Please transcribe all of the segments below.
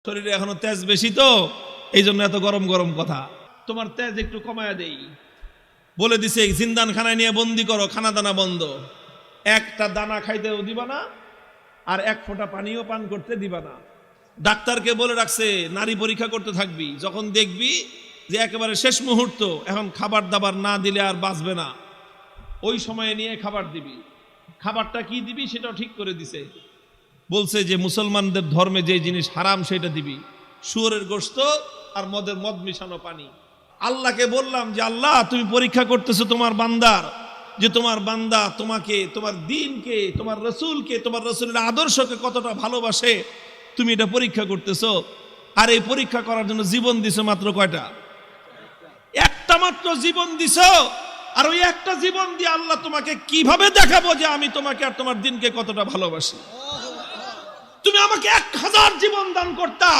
শরীরে এখনো তেজ বেশি, তো এই জন্য এত গরম গরম কথা। তোমার তেজ একটু কমায়া দেই বলে দিছে, জিন্দানখানায় নিয়ে বন্দি করো, খানা দানা বন্ধ, একটা দানা খাইতেও দিবা না, আর এক ফোঁটা পানিও পান করতে দিবা না। ডাক্তারকে বলে রাখছে নারী পরীক্ষা করতে থাকবি, যখন দেখবি যে একেবারে শেষ মুহূর্ত, এখন খাবার দাবার না দিলে আর বাঁচবে না, ওই সময়ে নিয়ে খাবার দিবি। খাবারটা কি দিবি সেটাও ঠিক করে দিছে, বলছে যে মুসলমানদের ধর্মে যে জিনিস হারাম সেটা দিবি, শুয়োরের গোশত আর মদ মিশানো পানি। আল্লাহকে বললাম যে আল্লাহ, তুমি পরীক্ষা করতেছো তোমার বান্দার, যে তোমার বান্দা তোমাকে, তোমার দ্বীনকে, তোমার রসুলকে, তোমার রসুলের আদর্শকে কতটা ভালোবাসে, তুমি এটা পরীক্ষা করতেছো। আর এই পরীক্ষা করার জন্য জীবন দিছো মাত্র কয়টা? একটা মাত্র জীবন দিছো। আর ওই একটা জীবন দিয়ে আল্লাহ তোমাকে কিভাবে দেখাবো যে আমি তোমাকে আর তোমার দ্বীনকে কতটা ভালোবাসি? তুমি আমাকে 1000 জীবন দান করতা,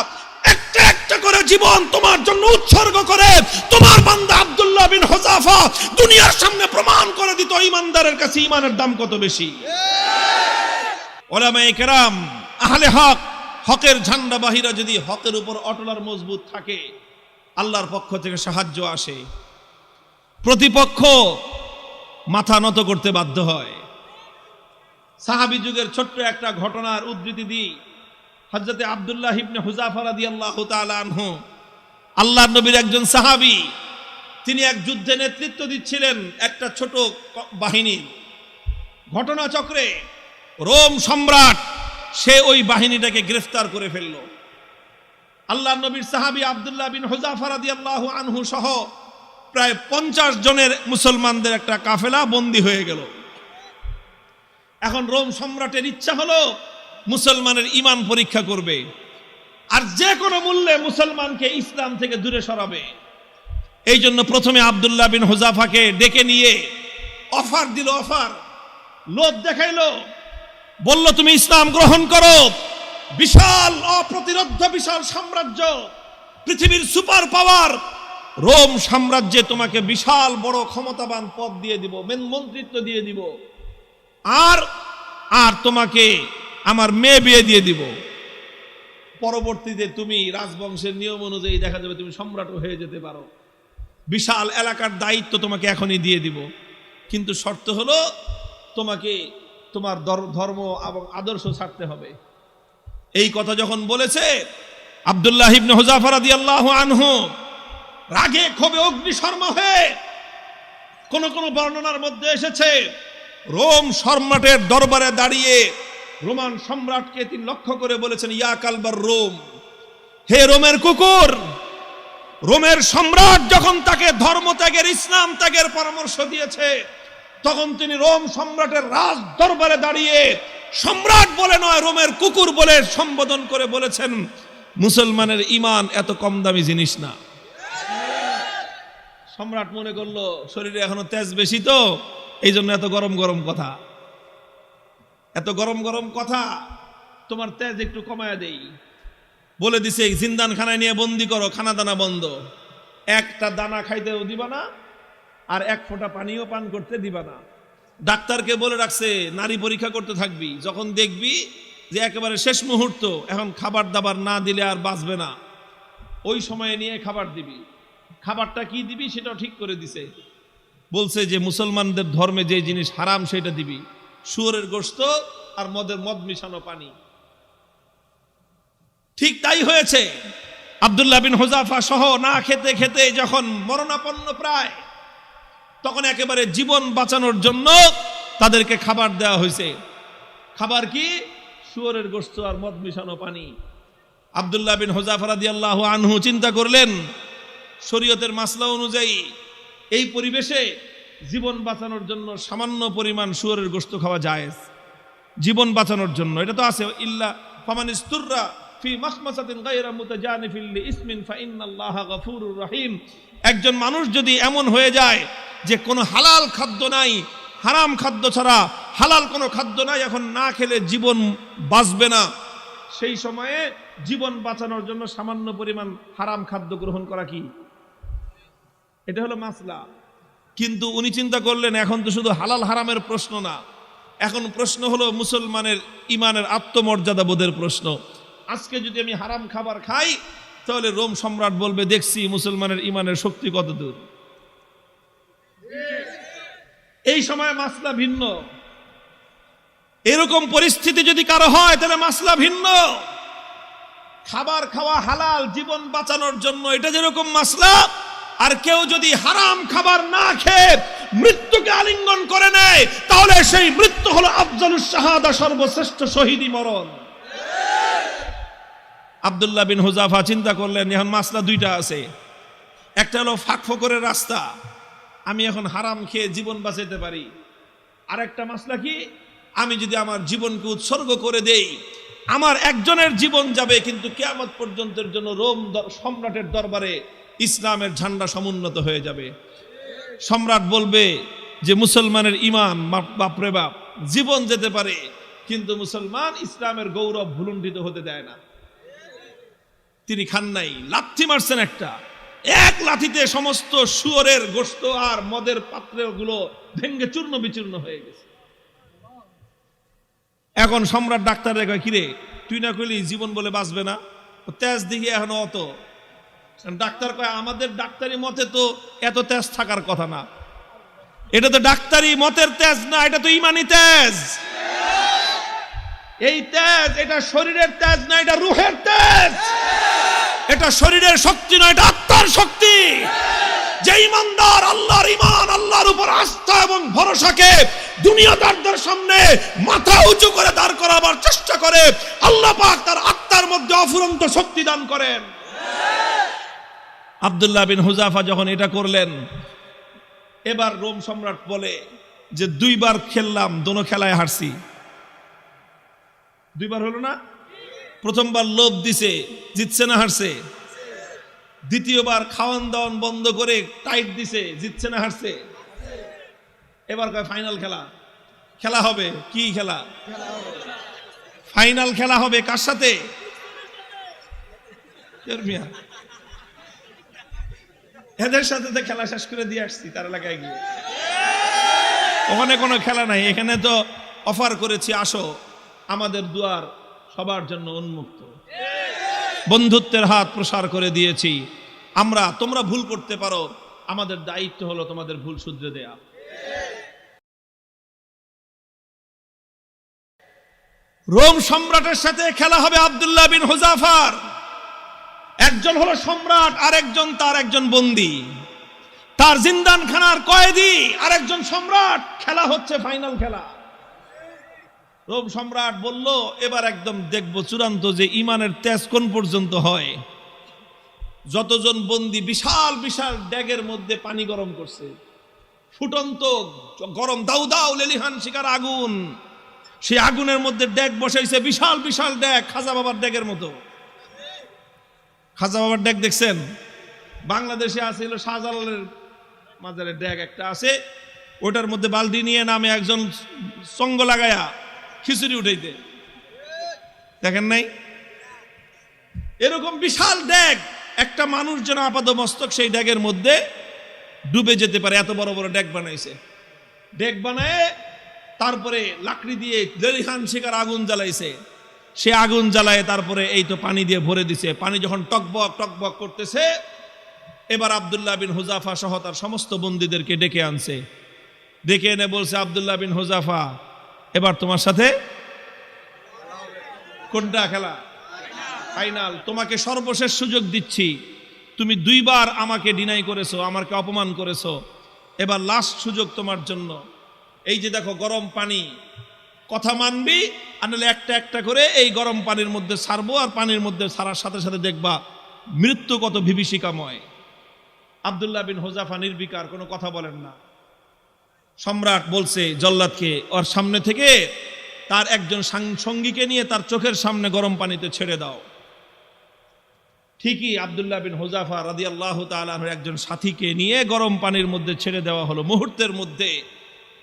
একটা একটা করে জীবন তোমার জন্য উৎসর্গ করে তোমার বান্দা আব্দুল্লাহ বিন হুযাফা দুনিয়ার সামনে প্রমাণ করে দিত ঈমানদারের কাছে ঈমানের দাম কত বেশি। উলামায়ে কেরাম, আহলে হক, হকের ঝান্ডাবাহীরা যদি হকের উপর অটল আর মজবুত থাকে, আল্লাহর পক্ষ থেকে সাহায্য আসে, প্রতিপক্ষ মাথা নত করতে বাধ্য হয়। সাহাবী যুগের ছোট্ট একটা ঘটনার উদ্ধৃতি দিই। হযরতে আব্দুল্লাহ ইবনে হুযাফা রাদিয়াল্লাহু তাআলা আনহু, আল্লাহর নবীর একজন সাহাবী, তিনি এক যুদ্ধে নেতৃত্ব দিচ্ছিলেন একটা ছোট বাহিনীর। ঘটনাচক্রে রোম সম্রাট সে ওই বাহিনীটাকে গ্রেফতার করে ফেলল। আল্লাহর নবীর সাহাবী আব্দুল্লাহ বিন হুযাফা রাদিয়াল্লাহু আনহু সহ প্রায় 50 জনের মুসলমানদের একটা কাফেলা বন্দী হয়ে গেল। এখন রোম সম্রাটের ইচ্ছা হলো মুসলমানের ঈমান পরীক্ষা করবে, আর যে কোনো মূল্যে মুসলমানকে ইসলাম থেকে দূরে সরাবে। এই জন্য প্রথমে আব্দুল্লাহ বিন হুযাফাকে ডেকে নিয়ে অফার দিল, অফার, লোভ দেখাইলো, বলল তুমি ইসলাম গ্রহণ করো, বিশাল অপ্রতিরোধ্য বিশাল সাম্রাজ্য, পৃথিবীর সুপার পাওয়ার রোম সাম্রাজ্যে তোমাকে বিশাল বড় ক্ষমতাবান পদ দিয়ে দিব, মন্ত্রিত্ব দিয়ে দিব, আর আর তোমাকে আমার মেয়ে বিয়ে দিয়ে দিব। পরবর্তীতে তুমি রাজবংশের নিয়ম অনুযায়ী দেখা যাবে তুমি সম্রাটও হয়ে যেতে পারো, বিশাল এলাকার দায়িত্ব তোমাকে এখনই দিয়ে দিব, কিন্তু শর্ত হলো তোমাকে তোমার ধর্ম এবং আদর্শ ছাড়তে হবে। এই কথা যখন বলেছে, আব্দুল্লাহ ইবনে হুযাফা রাদিয়াল্লাহু আনহু রাগে ক্ষোভে অগ্নিশর্মা হয়ে, কোন কোন বর্ণনার মধ্যে এসেছে রোম সম্রাটের দরবারে দাঁড়িয়ে রোমান সম্রাটকে তিনি লক্ষ্য করে বলেছেন, ইয়া কালবার রোম, হে রোমের কুকুর। রোমের সম্রাট যখন তাকে ধর্ম ত্যাগের, ইসলাম ত্যাগের পরামর্শ দিয়েছে, তখন তিনি রোম সম্রাটের রাজ দরবারে দাঁড়িয়ে সম্রাট বলে নয়, রোমের কুকুর বলে সম্বোধন করে বলেছেন, মুসলমানের ঈমান এত কম দামি জিনিস না। সম্রাট মনে করলো শরীরে এখনো তেজ বেশি, তো এই জন্য এত গরম গরম কথা। এত গরম গরম কথা, তোমার তেজ একটু কমায়া দেই বলে দিছে, জিন্দানখানায় নিয়ে বন্দি করো, খানা দানা বন্ধ, একটা দানা খাইতেও দিবা না, আর এক ফোঁটা পানিও পান করতে দিবা না। ডাক্তারকে বলে রাখছে নারী পরীক্ষা করতে থাকবি, যখন দেখবি যে একেবারে শেষ মুহূর্ত, এখন খাবার দাবার না দিলে আর বাঁচবে না, ওই সময়ে নিয়ে খাবার দিবি। খাবারটা কি দিবি সেটাও ঠিক করে দিছে, বলছে যে মুসলমানদের ধর্মে যে জিনিস হারাম সেটা দিবি, শুয়োরের গোশত আর মদ মিশানো পানি। ঠিক তাই হয়েছে। আব্দুল্লাহ বিন হুযাফা সহ না খেতে খেতে যখন মরণাপন্ন প্রায়, তখন একেবারে জীবন বাঁচানোর জন্য তাদেরকে খাবার দেওয়া হয়েছে। খাবার কি? শুয়োরের গোশত আর মদ মিশানো পানি। আব্দুল্লাহ বিন হুযাফা রাদিয়াল্লাহু আনহু চিন্তা করলেন, শরীয়তের মাসলা অনুযায়ী এই পরিবেশে জীবন বাঁচানোর জন্য সামান্য পরিমাণ শুয়োরের গোশত খাওয়া জায়েজ, জীবন বাঁচানোর জন্য। এটা তো আছে, ইল্লা ফামানিস্তুররা ফি মাখমাসাতিন গায়রা মুতাজানিফিল লিইসমিন ফাইন্নাল্লাহা গফুরুর রহিম। একজন মানুষ যদি এমন হয়ে যায় যে কোনো হালাল খাদ্য নাই, হারাম খাদ্য ছাড়া হালাল কোনো খাদ্য নাই, এখন না খেলে জীবন বাঁচবে না, সেই সময়ে জীবন বাঁচানোর জন্য সামান্য পরিমাণ হারাম খাদ্য গ্রহণ করা কি, এটা হলো মাসলা। কিন্তু উনি চিন্তা করলেন, এখন তো শুধু হালাল হারামের প্রশ্ন না, এখন প্রশ্ন হলো মুসলমানের ঈমানের আত্মমর্যাদা বোধের প্রশ্ন। আজকে যদি আমি হারাম খাবার খাই তাহলে রোম সম্রাট বলবে দেখছি মুসলমানের ইমানের শক্তি কত দূর। এই সময় মাসলা ভিন্ন। এরকম পরিস্থিতি যদি কারো হয় তাহলে মাসলা ভিন্ন। খাবার খাওয়া হালাল জীবন বাঁচানোর জন্য, এটা যেরকম মাসলা, আর কেউ যদি হারাম খাবার না খেয়ে মৃত্যুকে আলিঙ্গন করে নেয় তাহলে সেই মৃত্যু হলো আফজালুস শাহাদা, সর্বশ্রেষ্ঠ শহীদি মরণ। আব্দুল্লাহ বিন হুযাফা চিন্তা করলেন এখন মাসলা দুইটা আছে, একটা হলো ফাঁকফোকরের রাস্তা, আমি এখন হারাম খেয়ে জীবন বাঁচাতে পারি, আর একটা মাসলা কি, আমি যদি আমার জীবনকে উৎসর্গ করে দেই আমার একজনের জীবন যাবে কিন্তু কিয়ামত পর্যন্তের জন্য রোম সম্রাটের দরবারে ইসলামের ঝান্ডা সমুন্নত হয়ে যাবে। সম্রাট বলবে যে মুসলমানের ইমান বাপরে বাপ, জীবন যেতে পারে কিন্তু মুসলমান ইসলামের গৌরব ভুলুণ্ঠিত হতে দেয় না। তিনি খান নাই, লাথি মারছেন একটা, এক লাথিতে সমস্ত শুয়োরের গোশত আর মদের পাত্রগুলো ভেঙ্গে চূর্ণ বিচূর্ণ হয়ে গেছে। এখন সম্রাট ডাক্তারের কয় কিরে তুই না কইলি জীবন বলে বাঁচবে না, তেজ দিকে এখনো অত। ডাক্তার কয় আমাদের ডাক্তারি মতে তো এত তেজ থাকার কথা না, এটা তো ডাক্তারি মতের তেজ না, এটা তো ইমানি তেজ। এই তেজ এটা শরীরের তেজ না, এটা রুহের তেজ। এটা শরীরের শক্তি নয়, এটা আত্মার শক্তি। যে ইমানদার আল্লাহর ইমান, আল্লাহর উপর আস্থা এবং ভরসাকে দুনিয়াদারদের সামনে মাথা উঁচু করে দাঁড় করাবার চেষ্টা করে, আল্লাহ পাক তার আত্মার মধ্যে অফুরন্ত শক্তি দান করেন। আব্দুল্লাহ বিন হুযাফা যখন এটা করলেন, এবার রোম সম্রাট বলে যে দুইবার খেললাম, দোনো খেলায় হারছি। দুইবার হলো না, প্রথমবার লোভ দিছে, জিতছে না হারছে। দ্বিতীয়বার খাওয়ান দাওয়ান বন্ধ করে টাইট দিছে, জিতছে না হারছে। এবার কয় ফাইনাল খেলা, খেলা হবে। কি খেলা? ফাইনাল খেলা হবে। কার সাথে? এদের সাথে তো খেলা শেষ করে দিয়ে আসছি তার এলাকায় গিয়ে। ওখানে কোনো খেলা নাই, এখানে তো অফার করেছি আসো, আমাদের দুয়ার সবার জন্য উন্মুক্ত, বন্ধুত্বের হাত প্রসার করে দিয়েছি আমরা। তোমরা ভুল করতে পারো, আমাদের দায়িত্ব হলো তোমাদের ভুল শুধরে দেয়া। রোম সম্রাটের সাথে খেলা হবে আব্দুল্লাহ বিন হুযাফার। একজন হলো সম্রাট আর একজন তার একজন বন্দী, তার জিন্দানখানার কয়েদি আর একজন সম্রাট। খেলা হচ্ছে ফাইনাল খেলা। রোম সম্রাট বলল এবার একদম দেখব চূড়ান্ত যে ইমানের তেজ কোন পর্যন্ত হয়। যতজন বন্দী বিশাল বিশাল ড্যাগের মধ্যে পানি গরম করছে, ফুটন্ত গরম দাউ দাউ লেলিহান শিকার আগুন, সেই আগুনের মধ্যে ড্যাগ বসাইছে, বিশাল বিশাল ড্যাগ, খাজা বাবার ড্যাগের মতো। খাজা বাবার ড্যাগ দেখছেন? বাংলাদেশে আছে হলো শাহজালালের মাজারের ড্যাগ একটা আছে, ওটার মধ্যে বালতি নিয়ে নামে একজন সঙ্গ লাগায়া খিচুড়ি উঠাইতে, দেখেন নাই? এরকম বিশাল ড্যাগ, একটা মানুষ যেন আপাত মস্তক সেই ড্যাগের মধ্যে ডুবে যেতে পারে, এত বড় বড় ড্যাগ বানাইছে। ড্যাগ বানায় তারপরে লাকড়ি দিয়ে লেলিহান শিকার আগুন জ্বালাইছে, সে আগুন জ্বালায় তারপরে এই তো পানি দিয়ে ভরে দিছে। পানি যখন টকবক টকবক করতেছে, এবার আব্দুল্লাহ বিন হুযাফা সহ তার সমস্ত বন্দীদেরকে ডেকে আনছে। ডেকে এনে বলছে, আব্দুল্লাহ বিন হুযাফা এবার তোমার সাথে কোনটা খেলা? ফাইনাল। তোমাকে সর্বশেষ সুযোগ দিচ্ছি, তুমি দুইবার আমাকে ডিনাই করেছো, আমাকে অপমান করেছো, এবার লাস্ট সুযোগ তোমার জন্য। এই যে দেখো গরম পানি, কথা মানবি আর নাহলে একটা একটা করে এই গরম পানির মধ্যে ছাড়বো, আর পানির মধ্যে ছাড়ার সাথে সাথে দেখবা মৃত্যু কত বিভীষিকাময়। আব্দুল্লাহ বিন হুযাফা নির্বিকার, কোনো কথা বলেন না। সম্রাট বলছে জল্লাদকে ওর সামনে থেকে তার একজন সঙ্গীকে নিয়ে তার চোখের সামনে গরম পানিতে ছেড়ে দাও। ঠিকই আব্দুল্লাহ বিন হুযাফা রাদিয়াল্লাহু তাআলা আনহু একজন সাথীকে নিয়ে গরম পানির মধ্যে ছেড়ে দেওয়া হলো। মুহূর্তের মধ্যে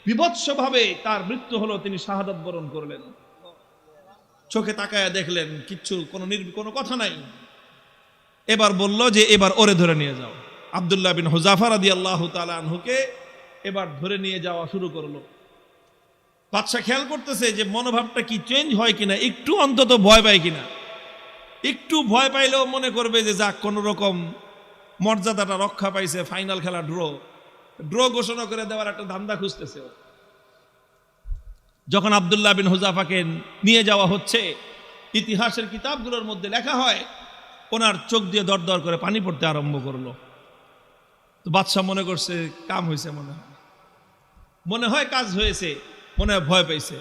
বিভৎসভাবে তার মৃত্যু হলো, তিনি শাহাদাত বরণ করলেন। চোখে তাকায়া দেখলেন কিচ্ছু, কোনো কথা নাই। এবার বলল যে এবার ওরে ধরে নিয়ে যাও। আব্দুল্লাহ বিন হুযাফা রাদিয়াল্লাহু তাআলা আনহুকে এবার ধরে নিয়ে যাওয়া শুরু করলো। বাদশা খেয়াল করতেছে যে মনোভাবটা কি চেঞ্জ হয় কিনা, একটু অন্তত ভয় পায় কিনা। একটু ভয় পাইলেও মনে করবে যে যাক কোনো রকম মর্যাদাটা রক্ষা পাইছে, ফাইনাল খেলা ড্র ঘোষণা করে দেওয়ার একটা ধান্দা খুঁজতেছে। যখন আব্দুল্লাহ বিন হুযাফাকে নিয়ে যাওয়া হচ্ছে, ইতিহাসের কিতাবগুলোর মধ্যে লেখা হয় ওনার চোখ দিয়ে দরদর করে পানি পড়তে আরম্ভ করলো। তো বাদশাহ মনে করছে কাম হয়েছে, মনে হয় কাজ হয়েছে, মনে হয় ভয় পাইছে,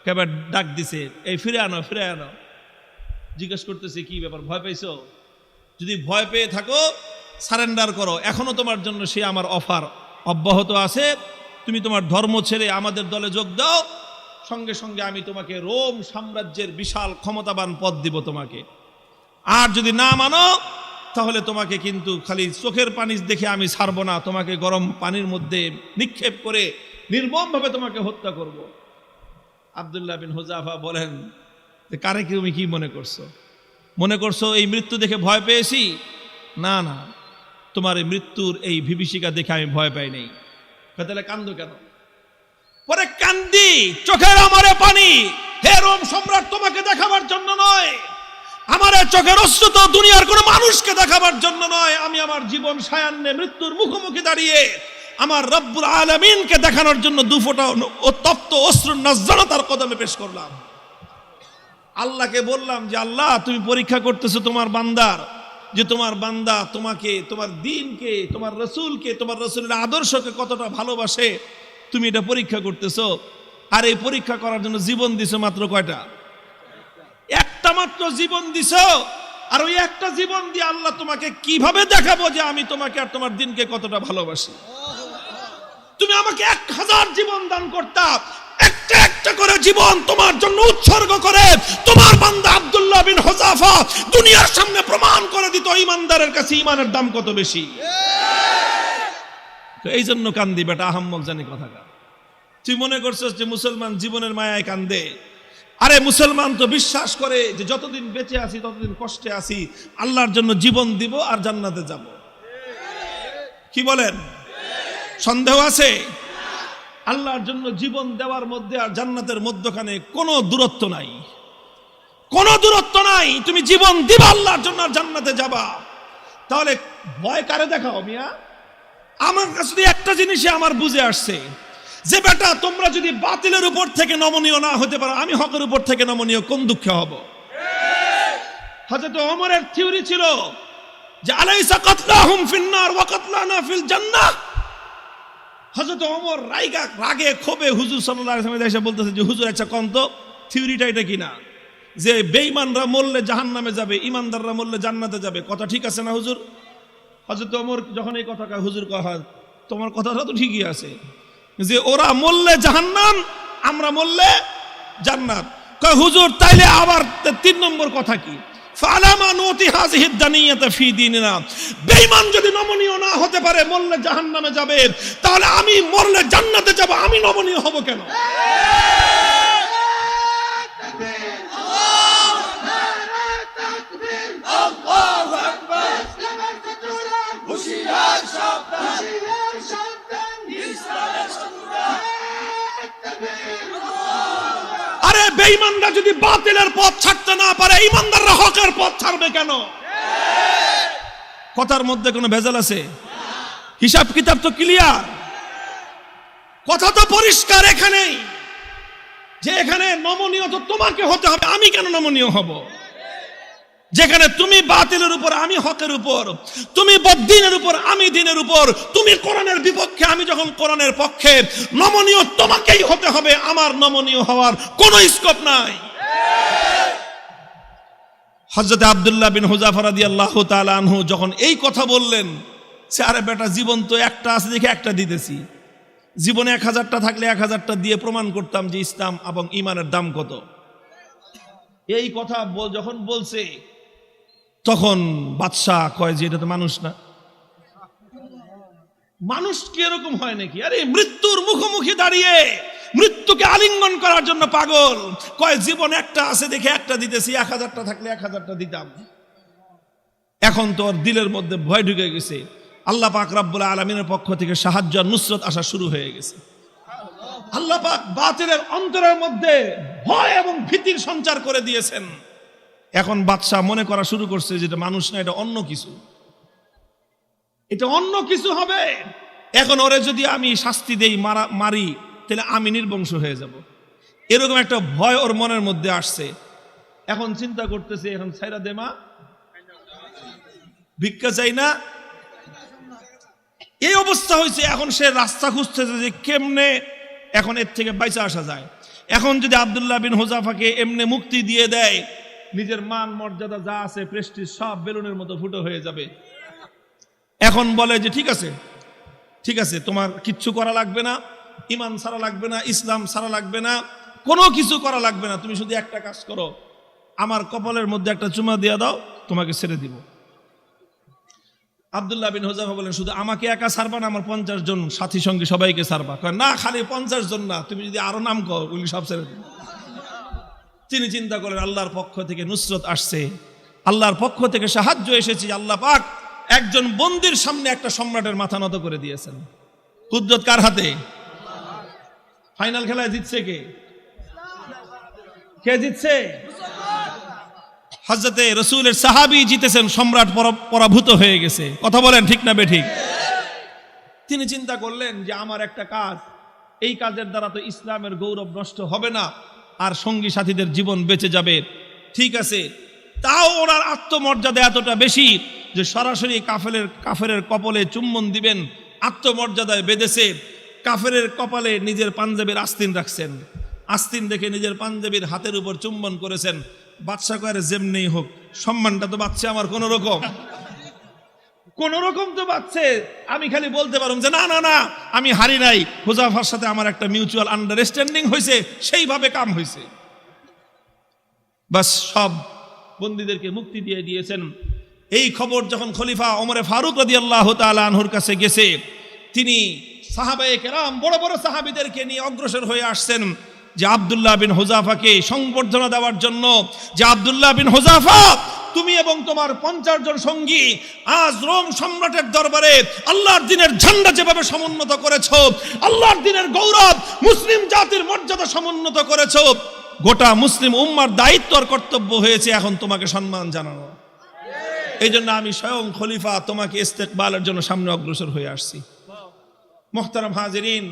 কেবল ডাক দিছে, এই ফিরে আনো। জিজ্ঞেস করতেছে কি ব্যাপার, ভয় পাইছো? যদি ভয় পেয়ে থাকো সারেন্ডার করো, এখনো তোমার জন্য সে আমার অফার অব্যাহত আছে, তুমি তোমার ধর্ম ছেড়ে আমাদের দলে যোগ দাও, সঙ্গে সঙ্গে আমি তোমাকে রোম সাম্রাজ্যের বিশাল ক্ষমতাবান পদ দিব তোমাকে। আর যদি না মানো তাহলে তোমাকে কিন্তু খালি চোখের পানি দেখে আমি ছাড়বো না, তোমাকে গরম পানির মধ্যে নিক্ষেপ করে নির্মমভাবে তোমাকে হত্যা করব। আব্দুল্লাহ বিন হুযাফা বলেন, কারে তুমি কি মনে করছো এই মৃত্যু দেখে ভয় পেয়েছি? না, তোমার এই মৃত্যুর এই বিভীষিকা দেখে আমি ভয় পাই নাই। তাহলে কান্দো কেন? পরে কান্দি, চোখের আমারে পানি, হে রোম সম্রাট, তোমাকে দেখাবার জন্য নয়, আমার চোখের অশ্রু তো দুনিয়ার কোন মানুষকে দেখাবার জন্য নয়, আমি আমার জীবন সায়ান্নে মৃত্যুর মুখোমুখি দাঁড়িয়ে আমার রব্বুল আলামিনকে দেখানোর জন্য দুফোঁটা তপ্ত অশ্রুর নজরানা তার কদমে পেশ করলাম। আল্লাহকে বললাম যে আল্লাহ, তুমি পরীক্ষা করতেছো তোমার বান্দার, যে তোমার বান্দা তোমাকে, তোমার দ্বীনকে, তোমার রসুলকে, তোমার রসুলের আদর্শকে কতটা ভালোবাসে, তুমি এটা পরীক্ষা করতেছো। আর এই পরীক্ষা করার জন্য জীবন দিছো মাত্র কয়টা? একটা মাত্র জীবন দিছো। আর ওই একটা জীবন দিয়ে আল্লাহ তোমাকে কিভাবে দেখাবো যে আমি তোমাকে আর তোমার দ্বীনকে কতটা ভালোবাসি? তুমি আমাকে 1000 জীবন দান করতা, একটা একটা করে জীবন তোমার জন্য উৎসর্গ করে তোমার বান্দা আব্দুল্লাহ বিন হুযাফা দুনিয়ার সামনে প্রমাণ করে দিত ঈমানদারের কাছে ঈমানের দাম কত বেশি। তো এই জন্য কান্দি বেটা, আহাম্মক জানি কথাটা। তুই মনে করছিস যে মুসলমান জীবনের মায়ায় কান্দে? আরে মুসলমান তো বিশ্বাস করে যে যতদিন বেঁচে আছি ততদিন কষ্টে আছি, আল্লাহর জন্য জীবন দিব আর জান্নাতে যাব। কি বলেন? সন্দেহ আছে? আল্লাহর জন্য জীবন দেওয়ার মধ্যে আর জান্নাতের মধ্যখানে কোনো দূরত্ব নাই, কোনো দূরত্ব নাই। তুমি জীবন দিবা আল্লাহর জন্য আর জান্নাতে যাবা। তাহলে ভয় কারে দেখাও মিয়া? আমার কাছে একটা জিনিসই আমার বুঝে আসছে যে বেটা, তোমরা যদি বাতিলের উপর থেকে নমনীয় না হতে পারো, আমি হকের উপর থেকে নমনীয় কোন দুঃখে হব? হযরত ওমরের থিওরি ছিল যে আলাইসা কাতলাহুম ফিন্নার ওয়া কাতলানা ফিল জান্নাহ। হযরত ওমর রাগে ক্ষোভে হুজুর সাল্লাল্লাহু আলাইহি ওয়াসাল্লাম এসে বলতেছে যে হুজুর, আচ্ছা কোন তো থিওরিটা এটা কিনা যে বেঈমানরা মরলে জাহান্নামে যাবে, ঈমানদাররা মরলে জান্নাতে যাবে, কথা ঠিক আছে না হুজুর? হযরত ওমর যখন এই কথা কয়, হুজুর কয় তোমার কথাটা তো ঠিকই আছে, যে ওরা মরলে জাহান্নাম, আমরা মরলে জান্নাত। কয় হুজুর তাইলে আবার 3 নম্বর কথা কি? ফালামা নুতি হাযিহি দানিয়াতা ফি দীনিনা। বেঈমান যদি নমনীয় না হতে পারে, মরলে জাহান্নামে যাবে, তাহলে আমি মরলে জান্নাতে যাব, আমি নমনীয় হব কেন? আল্লাহু আকবার। হুশিয়ার সাবধান, আরে বেঈমানরা যদি বাতিলের পথ ছাড়তে না পারে, ঈমানদাররা হকের পথ ছাড়বে কেন? কথার মধ্যে কোনো ভেজাল আছে? হিসাব কিতাব তো ক্লিয়ার, কথা তো পরিষ্কার এখানেই, যে এখানে নমনীয় তো তোমাকে হতে হবে, আমি কেন নমনীয় হব? যেখানে তুমি বাতিলের উপর, আমি হকের উপর, তুমি বদ্দীনের উপর, আমি দ্বীনের উপর, তুমি কোরআনের বিপক্ষে, আমি যখন কোরআনের পক্ষে, নমনীয় তোমাকেই হতে হবে, আমার নমনীয় হওয়ার কোনো স্কোপ নাই। হযরত আব্দুল্লাহ বিন হুযাফা রাদিয়াল্লাহু তাআলা আনহু যখন এই কথা বললেন, সে আরে বেটা জীবন তো একটা আছে দেখে একটা দিতেছি, জীবনে 1000টা থাকলে 1000টা দিয়ে প্রমাণ করতাম যে ইসলাম এবং ঈমানের দাম কত। এই কথা যখন বলছে তখন বাদশাহ কয় যে এটা তো মানুষ না, মানুষ কি এরকম হয় নাকি? আরে মৃত্যুর মুখোমুখি দাঁড়িয়ে মৃত্যুকে আলিঙ্গন করার জন্য পাগল। কয় জীবন একটা আছে দেখে একটা দিতেছি, 1000টা থাকলে 1000টা দিতাম। এখন তো ওর দিলের মধ্যে ভয় ঢুকে গেছে, আল্লাহ পাক রব্বুল আলামিনের পক্ষ থেকে সাহায্য আর নুসরত আসা শুরু হয়ে গেছে। আল্লাহ পাক বাতিলের অন্তরের মধ্যে ভয় এবং ভীতির সঞ্চার করে দিয়েছেন। এখন বাদশাহ মনে করা শুরু করছে যেটা মানুষ না, এটা অন্য কিছু, এটা অন্য কিছু হবে। এখন ওরে যদি আমি শাস্তি দেই, মারি, তাহলে আমি নির্বংশ হয়ে যাব, এরকম একটা ভয় ওর মনের মধ্যে আসছে। এখন চিন্তা করতেছে, এখন ছাইরা দে মা, ভিক্ষা চাই না, এই অবস্থা হয়েছে। এখন সে রাস্তা খুঁজতেছে যে কেমনে এখন এর থেকে বাইচা আসা যায়। এখন যদি আব্দুল্লাহ বিন হুযাফাকে এমনি মুক্তি দিয়ে দেয়, নিজের মান মর্যাদা যা আছে, প্রেস্টিজ সব বেলুনের মতো ফুটো হয়ে যাবে। এখন বলে যে ঠিক আছে, ঠিক আছে, তোমার কিচ্ছু করা লাগবে না, ইমান ছাড়া লাগবে না, ইসলাম ছাড়া লাগবে না, কোনো কিছু করা লাগবে না, তুমি শুধু একটা কাজ করো, আমার কপালের মধ্যে একটা চুমা দিয়ে দাও, তোমাকে ছেড়ে দিব। আব্দুল্লাহ বিন হুযাফা বলেন, শুধু আমাকে একা ছাড়বা না, আমার 50 জন সাথী সঙ্গী সবাইকে ছাড়বা। কয় না, খালি 50 জন না, তুমি যদি আরো নাম কও, ওগুলি সব ছেড়ে দিবে। তিনি চিন্তা করেন, আল্লাহর পক্ষ থেকে নুসরত আসছে, আল্লাহর পক্ষ থেকে সাহায্য এসেছে। আল্লাহ পাক একজন বন্দির সামনে একটা সম্রাটের মাথা নত করে দিয়েছেন। কুদরত কার হাতে? ফাইনাল খেলায় জিতছে কে? কে জিতছে? হযরতে রাসূলের সাহাবী জিতেছেন, সম্রাট পরাভূত হয়ে গেছে। কথা বলেন ঠিক না বেঠিক? তিনি চিন্তা করলেন যে আমার একটা কাজ, এই কাজের দ্বারা তো ইসলামের গৌরব নষ্ট হবে না, আর সঙ্গী সাথীদের জীবন বেঁচে যাবে। ঠিক আছে, তাও ওনার আত্মমর্যাদা এতটা বেশি যে সরাসরি কাফেরের কপালে চুম্বন দিবেন, আত্মমর্যাদায় বেঁধেছে। কাফেরের কপালে নিজের পাঞ্জাবির আস্তিন রাখছেন, আস্তিন দেখে নিজের পাঞ্জাবির হাতের উপর চুম্বন করেছেন। বাদশা কয়ে যেমনি হোক, সম্মানটা তো বাঁচছে আমার, কোন রকম তো বাঁচছে। আমি খালি বলতে পারুম যে না না না, আমি হারি নাই, হুযাফার সাথে আমার একটা মিউচুয়াল আন্ডারস্ট্যান্ডিং হয়েছে, সেইভাবে কাম হয়েছে। বাস সব বন্দীদেরকে মুক্তি দিয়ে দিয়েছেন। এই খবর যখন খলিফা ওমরে ফারুক রাদিয়াল্লাহু তাআলা আনহুর কাছে গেছে, তিনি সাহাবায়ে কেরাম বড় বড় সাহাবীদেরকে নিয়ে অগ্রসর হয়ে আসছেন যে আব্দুল্লাহ বিন হুযাফাকে সংবর্ধনা দেওয়ার জন্য, যে আব্দুল্লাহ বিন হুযাফা, তুমি এবং তোমার 50 জন সঙ্গী আজ রোম সম্রাটের দরবারে আল্লাহর দ্বীনের ঝান্ডা যেভাবে সমুন্নত করেছো, আল্লাহর দ্বীনের গৌরব, মুসলিম জাতির মর্যাদা সমুন্নত করেছো, গোটা মুসলিম উম্মার দায়িত্ব আর কর্তব্য হয়েছে এখন তোমাকে সম্মান জানানো। এই জন্য আমি স্বয়ং খলিফা তোমাকে ইস্তেকবালের জন্য সামনে অগ্রসর হয়ে আসছি। মুহতারাম হাজিরিন,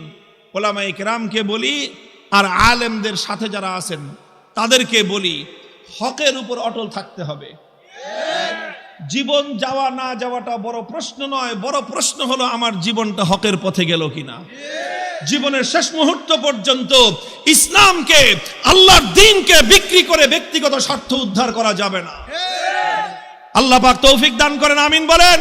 উলামায়ে কেরামকে বলি, আর আলেমদের সাথে যারা আছেন তাদেরকে বলি, হকের উপর অটল থাকতে হবে। জীবন যাওয়া না যাওয়াটা বড় প্রশ্ন নয়, বড় প্রশ্ন হলো আমার জীবনটা হকের পথে গেল কিনা। জীবনের শেষ মুহূর্ত পর্যন্ত ইসলামকে, আল্লাহর দ্বীনকে বিক্রি করে ব্যক্তিগত স্বার্থ উদ্ধার করা যাবে না। আল্লাহ পাক তৌফিক দান করেন, আমিন বলেন।